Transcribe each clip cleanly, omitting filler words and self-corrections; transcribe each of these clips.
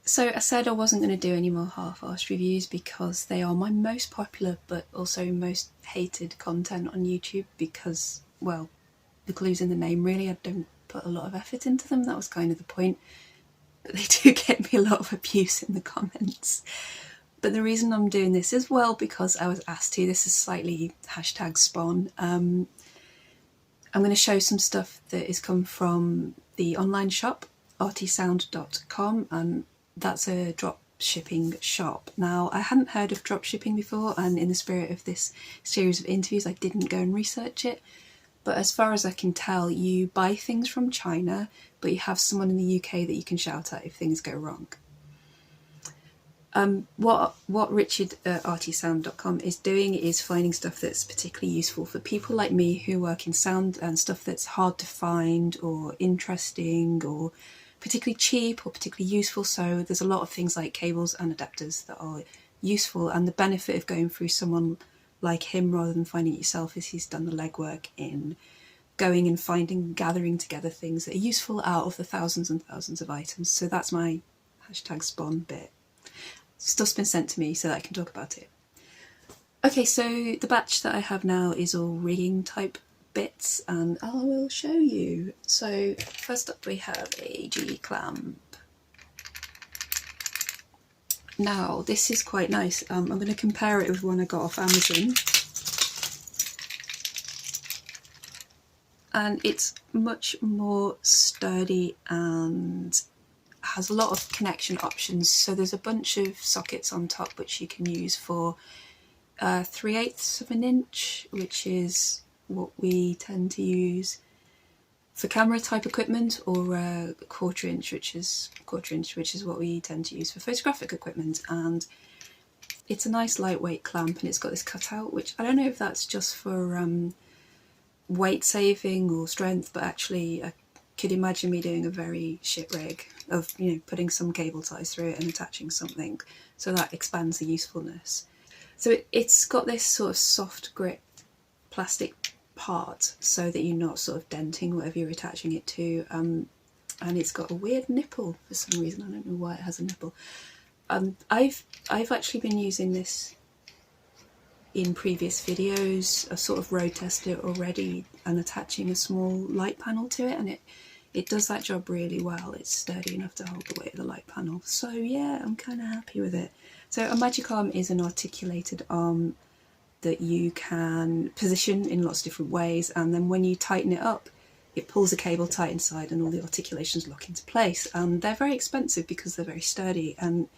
So I said I wasn't going to do any more half-arsed reviews because they are my most popular but also most hated content on YouTube because, well, the clue's in the name really. I don't put a lot of effort into them, that was kind of the point. But they do get me a lot of abuse in the comments. But the reason I'm doing this is, well, because I was asked to. This is slightly hashtag spawn. I'm going to show some stuff that has come from the online shop, artysound.com, and that's a drop shipping shop. Now, I hadn't heard of drop shipping before, and in the spirit of this series of interviews, I didn't go and research it. But as far as I can tell, you buy things from China, but you have someone in the UK that you can shout at if things go wrong. What Richard at artysound.com is doing is finding stuff that's particularly useful for people like me who work in sound, and stuff that's hard to find or interesting or particularly cheap or particularly useful. So there's a lot of things like cables and adapters that are useful, and the benefit of going through someone like him rather than finding it yourself is he's done the legwork in going and finding, gathering together things that are useful out of the thousands and thousands of items. So that's my hashtag spawn bit. Stuff's been sent to me so that I can talk about it. Okay, so the batch that I have now is all rigging type bits, and I will show you. So first up we have a G-clamp. Now this is quite nice. I'm going to compare it with one I got off Amazon. And it's much more sturdy and has a lot of connection options. So there's a bunch of sockets on top which you can use for 3/8 of an inch, which is what we tend to use for camera type equipment, or 1/4 inch, which is what we tend to use for photographic equipment. And it's a nice lightweight clamp, and it's got this cutout, which I don't know if that's just for weight saving or strength, but actually I could imagine me doing a very shit rig of, you know, putting some cable ties through it and attaching something, so that expands the usefulness. So it's got this sort of soft grip plastic part so that you're not sort of denting whatever you're attaching it to, and it's got a weird nipple for some reason. I don't know why it has a nipple. I've actually been using this in previous videos. I've sort of road tested it already and attaching a small light panel to it, and it does that job really well. It's sturdy enough to hold the weight of the light panel. So yeah, I'm kind of happy with it. So a magic arm is an articulated arm that you can position in lots of different ways, and then when you tighten it up, it pulls the cable tight inside and all the articulations lock into place. And they're very expensive because they're very sturdy. And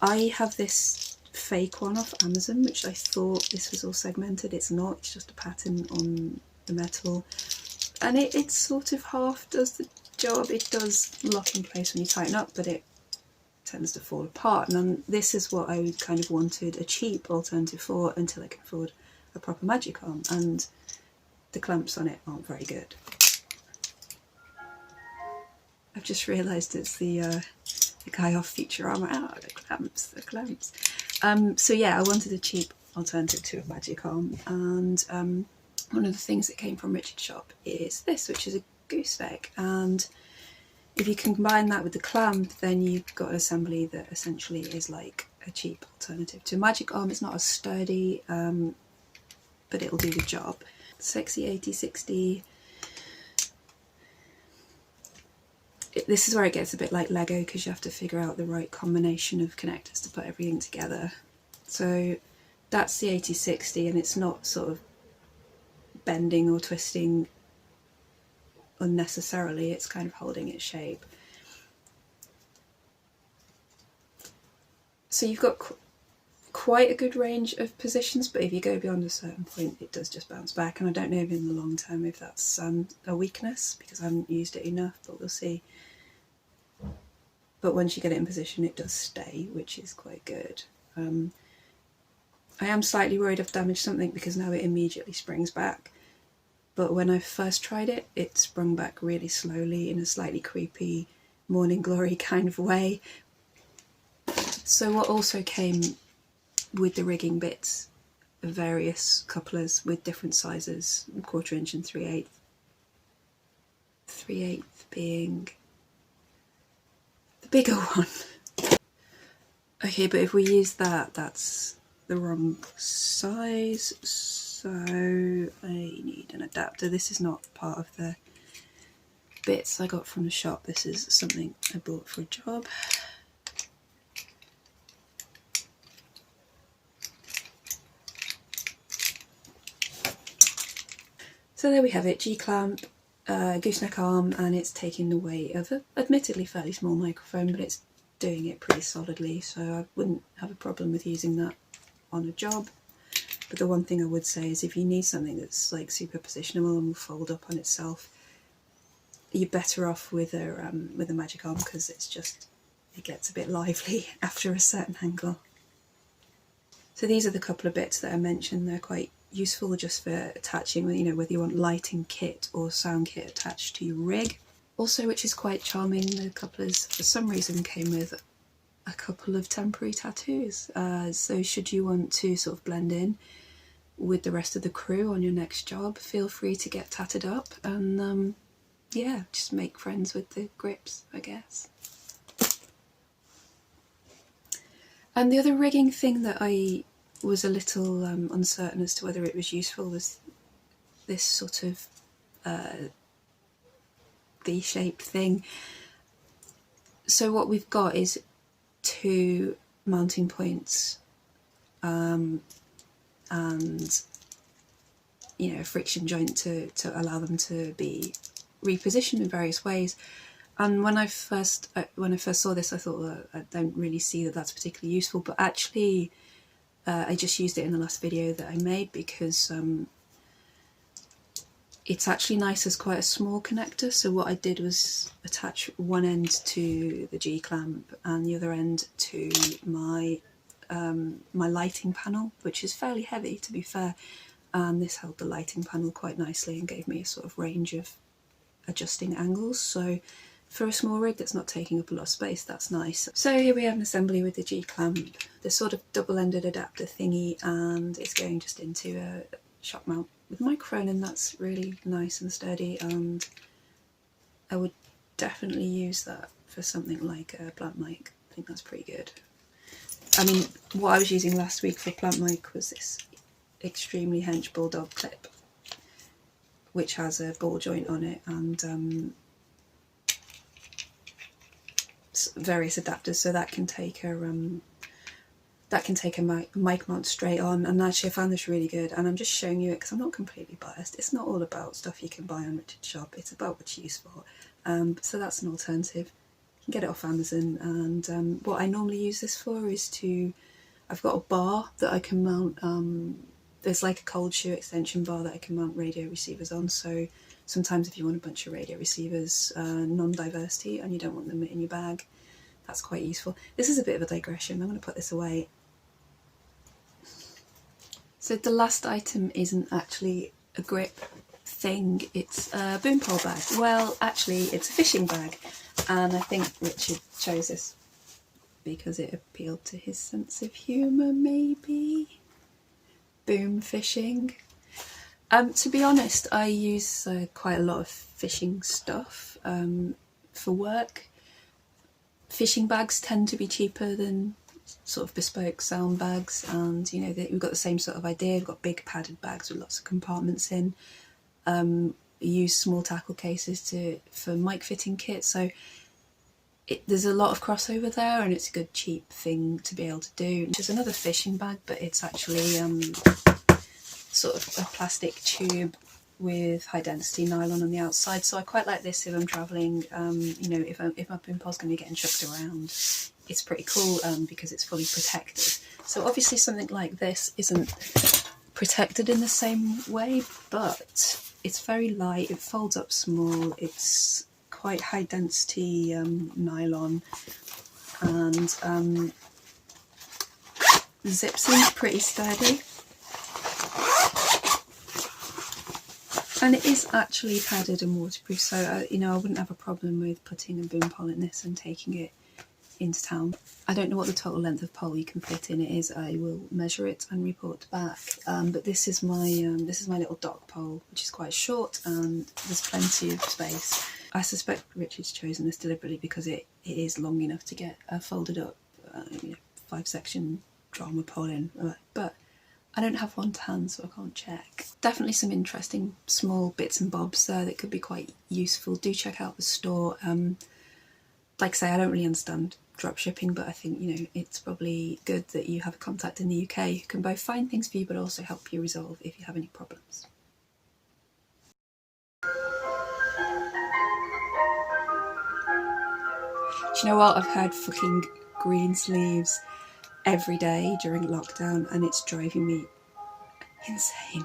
I have this fake one off Amazon, which I thought this was all segmented. It's not, it's just a pattern on the metal, and it sort of half does the job. It does lock in place when you tighten up, but it tends to fall apart. And this is what I kind of wanted a cheap alternative for until I can afford a proper magic arm, and the clamps on it aren't very good. I've just realised it's the guy off Feature Armour. Ah, the clamps. So yeah, I wanted a cheap alternative to a magic arm, and one of the things that came from Richard's shop is this, which is a gooseneck. And if you can combine that with the clamp, then you've got an assembly that essentially is like a cheap alternative to a magic arm. It's not as sturdy, but it'll do the job. Sexy 8060. This is where it gets a bit like Lego, because you have to figure out the right combination of connectors to put everything together. So that's the 8060, and it's not sort of bending or twisting unnecessarily, it's kind of holding its shape. So you've got quite a good range of positions, but if you go beyond a certain point, it does just bounce back. And I don't know if in the long term if that's a weakness, because I haven't used it enough, but we'll see. But once you get it in position, it does stay, which is quite good. I am slightly worried I've damaged something, because now it immediately springs back. But when I first tried it, it sprung back really slowly in a slightly creepy Morning Glory kind of way. So what also came with the rigging bits are various couplers with different sizes, 1/4 inch and 3/8. 3/8 being the the bigger one. Okay, but if we use that, that's the wrong size, so I need an adapter. This is not part of the bits I got from the shop. This is something I bought for a job. So there we have it, G-clamp, gooseneck arm, and it's taking the weight of a admittedly fairly small microphone, but it's doing it pretty solidly, so I wouldn't have a problem with using that on a job. But the one thing I would say is if you need something that's like super positionable and will fold up on itself, you're better off with a magic arm, because it gets a bit lively after a certain angle. So these are the couple of bits that I mentioned. They're quite useful just for attaching, you know, whether you want lighting kit or sound kit attached to your rig. Also, which is quite charming, the couplers for some reason came with a couple of temporary tattoos. So should you want to sort of blend in with the rest of the crew on your next job, feel free to get tatted up and yeah, just make friends with the grips, I guess. And the other rigging thing that I was a little uncertain as to whether it was useful was this sort of V-shaped thing. So what we've got is 2 mounting points and, you know, a friction joint to allow them to be repositioned in various ways. And when I first saw this, I thought, well, I don't really see that that's particularly useful, but actually I just used it in the last video that I made because it's actually nice as quite a small connector. So what I did was attach one end to the G-clamp and the other end to my my lighting panel, which is fairly heavy to be fair, and this held the lighting panel quite nicely and gave me a sort of range of adjusting angles. So for a small rig that's not taking up a lot of space, that's nice. So here we have an assembly with the G-clamp, the sort of double-ended adapter thingy, and it's going just into a shock mount with a microphone, and that's really nice and sturdy, and I would definitely use that for something like a plant mic. I think that's pretty good. I mean, what I was using last week for plant mic was this extremely hench bulldog clip, which has a ball joint on it and various adapters, so that can take a mic mount straight on. And actually I found this really good, and I'm just showing you it because I'm not completely biased. It's not all about stuff you can buy on Richard's shop, it's about what you use for. So that's an alternative. You can get it off Amazon, and what I normally use this for is I've got a bar that I can mount, there's like a cold shoe extension bar that I can mount radio receivers on, so sometimes if you want a bunch of radio receivers, non-diversity, and you don't want them in your bag, that's quite useful. This is a bit of a digression, I'm going to put this away. So the last item isn't actually a grip thing, it's a boom pole bag. Well, actually it's a fishing bag, and I think Richard chose this because it appealed to his sense of humour, maybe? Boom fishing. To be honest, I use quite a lot of fishing stuff for work. Fishing bags tend to be cheaper than sort of bespoke sound bags, and you know, we've got the same sort of idea. We've got big padded bags with lots of compartments in. Use small tackle cases for mic fitting kits, so there's a lot of crossover there, and it's a good cheap thing to be able to do. There's another fishing bag, but it's actually sort of a plastic tube with high density nylon on the outside, so I quite like this if I'm travelling. You know, if my boom pole's going to be getting chucked around, it's pretty cool because it's fully protected. So obviously something like this isn't protected in the same way, but it's very light, it folds up small, it's quite high density nylon, and the zip seems pretty sturdy. And it is actually padded and waterproof, so you know, I wouldn't have a problem with putting a boom pole in this and taking it into town. I don't know what the total length of pole you can fit in it is. I will measure it and report back. But this is my little dock pole, which is quite short and there's plenty of space. I suspect Richard's chosen this deliberately because it is long enough to get a folded up 5-section drama pole in, but I don't have one to hand, so I can't check. Definitely some interesting small bits and bobs there that could be quite useful. Do check out the store. Like I say, I don't really understand drop shipping, but I think, you know, it's probably good that you have a contact in the UK who can both find things for you but also help you resolve if you have any problems. Do you know what? I've had fucking green sleeves every day during lockdown and it's driving me insane.